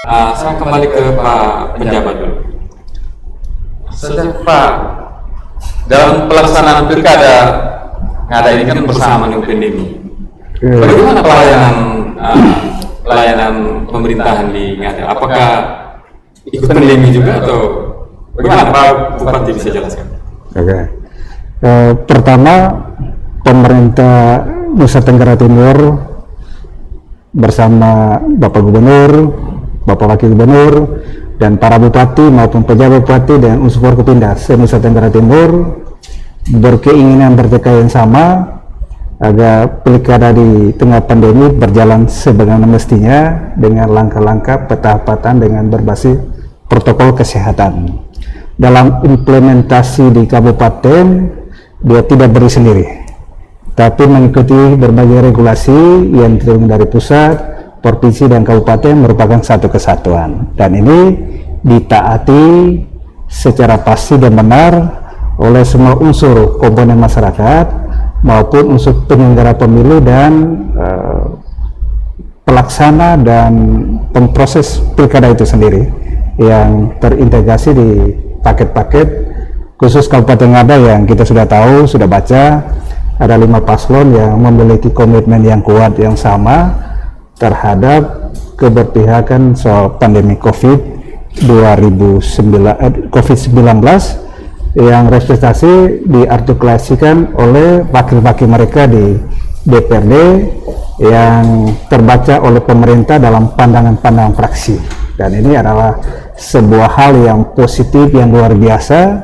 Saya kembali ke Pak penjabat dulu. Sejak Pak dalam pelaksanaan pilkada ngada ini kan bersama dengan pandemi. Bagaimana pelayanan pemerintahan di Ngada? Apakah ikut pandemi juga atau bagaimana Pak Bupati bisa jelaskan? Oke. Pertama, pemerintah Nusa Tenggara Timur bersama Bapak Gubernur, Bapak Wakil Gubernur, dan para bupati maupun pejabat bupati dan unsur Forkopimda se-Nusa Tenggara Timur berkeinginan bertekad yang sama agar pilkada di tengah pandemi berjalan sebagaimana mestinya dengan langkah-langkah petahapatan dengan berbasis protokol kesehatan. Dalam implementasi di kabupaten, dia tidak berdiri sendiri, tapi mengikuti berbagai regulasi yang turun dari pusat, provinsi dan kabupaten merupakan satu kesatuan, dan ini ditaati secara pasti dan benar oleh semua unsur komponen masyarakat maupun unsur penyelenggara pemilu dan pelaksana dan pemproses pilkada itu sendiri yang terintegrasi di paket-paket khusus Kabupaten Ngada yang kita sudah tahu, sudah baca, ada 5 paslon yang memiliki komitmen yang kuat yang sama terhadap keberpihakan soal pandemi COVID-19 yang representasi diartikulasikan oleh wakil-wakil mereka di DPRD yang terbaca oleh pemerintah dalam pandangan-pandangan fraksi, dan ini adalah sebuah hal yang positif yang luar biasa,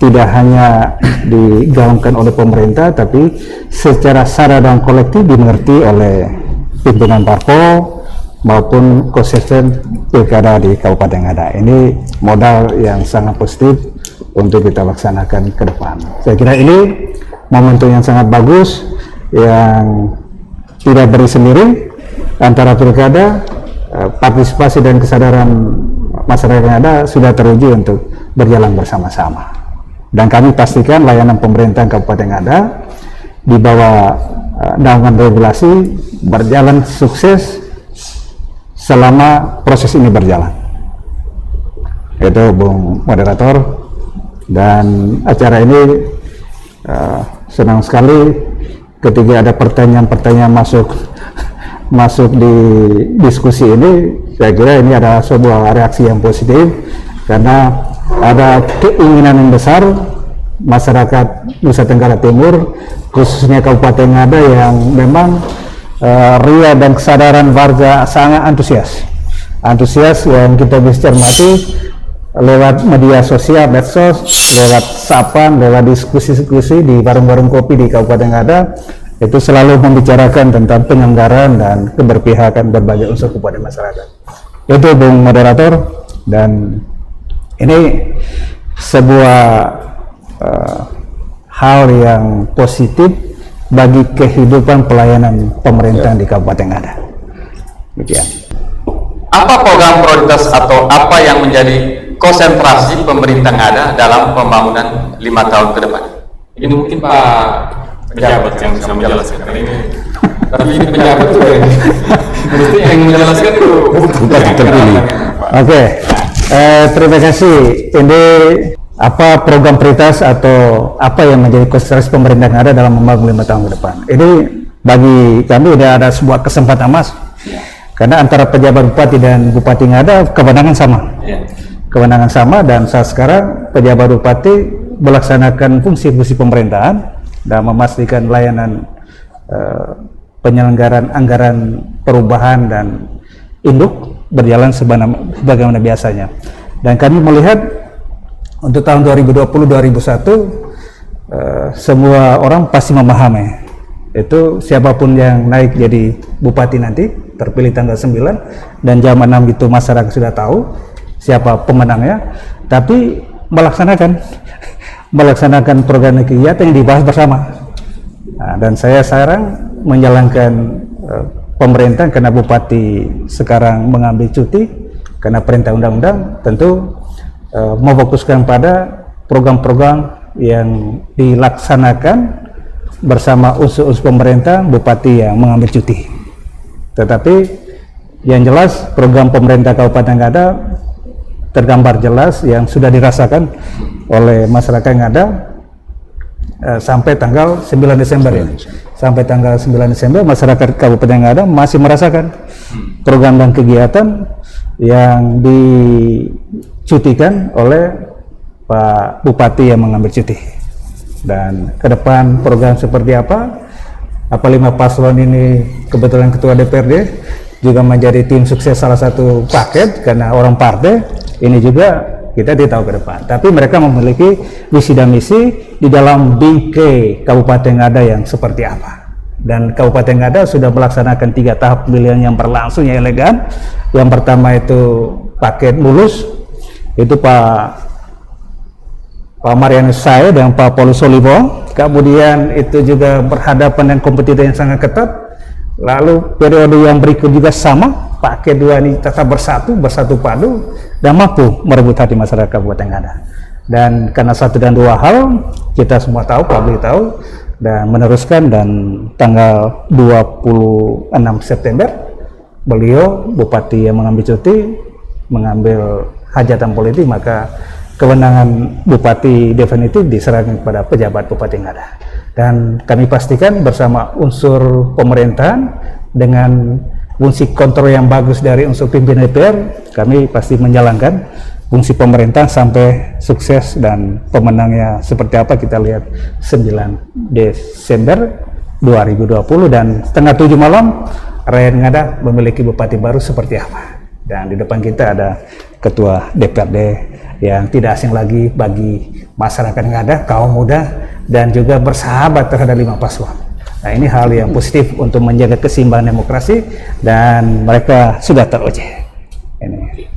tidak hanya digaungkan oleh pemerintah tapi secara sadar dan kolektif dimengerti oleh pimpinan parpol maupun konsisten pilkada di Kabupaten Ngada. Ini modal yang sangat positif untuk kita laksanakan ke depan. Saya kira ini momentum yang sangat bagus yang tidak berdiri sendiri antara pilkada, partisipasi dan kesadaran masyarakat yang ada sudah teruji untuk berjalan bersama-sama. Dan kami pastikan layanan pemerintahan Kabupaten Ngada di bawah naungan regulasi berjalan sukses selama proses ini berjalan. Itu Bung Moderator, dan acara ini senang sekali ketika ada pertanyaan-pertanyaan masuk di diskusi ini. Saya kira ini adalah sebuah reaksi yang positif karena ada keinginan yang besar masyarakat Nusa Tenggara Timur, khususnya Kabupaten Ngada yang memang ria dan kesadaran warga sangat antusias yang kita bisa cermati lewat media sosial, medsos, lewat sapan, lewat diskusi-diskusi di warung-warung kopi di Kabupaten Ngada, itu selalu membicarakan tentang penyelenggaraan dan keberpihakan berbagai unsur kepada masyarakat. Itu Bung Moderator, dan ini sebuah hal yang positif bagi kehidupan pelayanan pemerintahan di Kabupaten Ngada. Demikian. Apa program prioritas atau apa yang menjadi konsentrasi pemerintah Ngada dalam pembangunan 5 tahun ke depan? Ini mungkin Pak pejabat yang bisa menjelaskan. Ini tapi ini pejabat juga ini. Mesti yang menjelaskan itu terpilih. Oke. Terima kasih. Ini apa program prioritas atau apa yang menjadi konsentrasi pemerintah Ngada dalam membangun 5 tahun ke depan? Ini bagi kami ada sebuah kesempatan emas. Karena antara pejabat bupati dan bupati Ngada kewenangan sama. Kewenangan sama, dan saat sekarang pejabat bupati melaksanakan fungsi-fungsi pemerintahan dan memastikan layanan penyelenggaraan anggaran perubahan dan induk berjalan sebagaimana biasanya. Dan kami melihat untuk tahun 2020-2021 semua orang pasti memahami itu siapapun yang naik jadi bupati nanti terpilih tanggal 9 dan jam 6 itu masyarakat sudah tahu siapa pemenangnya, tapi melaksanakan program kegiatan yang dibahas bersama. Nah, dan saya sekarang menjalankan pemerintah karena bupati sekarang mengambil cuti karena perintah undang-undang, tentu memfokuskan pada program-program yang dilaksanakan bersama unsur-unsur pemerintah, bupati yang mengambil cuti. Tetapi Yang jelas program pemerintah Kabupaten Ngada tergambar jelas yang sudah dirasakan oleh masyarakat yang ada sampai tanggal 9 Desember ya. Sampai tanggal 9 Desember masyarakat Kabupaten Ngada masih merasakan program dan kegiatan yang dicutikan oleh Pak Bupati yang mengambil cuti. Dan ke depan program seperti apa 5 paslon ini kebetulan Ketua DPRD juga menjadi tim sukses salah satu paket karena orang partai ini juga kita tidak tahu ke depan. Tapi mereka memiliki visi dan misi di dalam bingkai Kabupaten Ngada yang seperti apa. Dan Kabupaten Ngada sudah melaksanakan 3 tahap pemilihan yang berlangsung yang elegan. Yang pertama itu paket mulus, itu Pak Marianus Sae dan Pak Paulus Solibo. Kemudian itu juga berhadapan dengan kompetitor yang sangat ketat. Lalu periode yang berikut juga sama, paket 2 ini tetap bersatu padu dan mampu merebut hati masyarakat Kabupaten Ngada. Dan karena 1 dan 2 hal kita semua tahu, publik tahu, dan meneruskan, dan tanggal 26 September beliau Bupati yang mengambil cuti, mengambil hajatan politik, maka kewenangan Bupati definitif diserahkan kepada pejabat Bupati Ngada. Dan kami pastikan bersama unsur pemerintahan dengan fungsi kontrol yang bagus dari unsur pimpinan DPR, kami pasti menjalankan fungsi pemerintahan sampai sukses, dan pemenangnya seperti apa kita lihat 9 Desember 2020, dan setengah 7 malam rakyat Ngada memiliki Bupati baru seperti apa. Dan di depan kita ada Ketua DPRD yang tidak asing lagi bagi masyarakat Ngada, kaum muda, dan juga bersahabat terhadap 5 paslon. Nah, ini hal yang positif untuk menjaga keseimbangan demokrasi, dan mereka sudah teruji. Ini.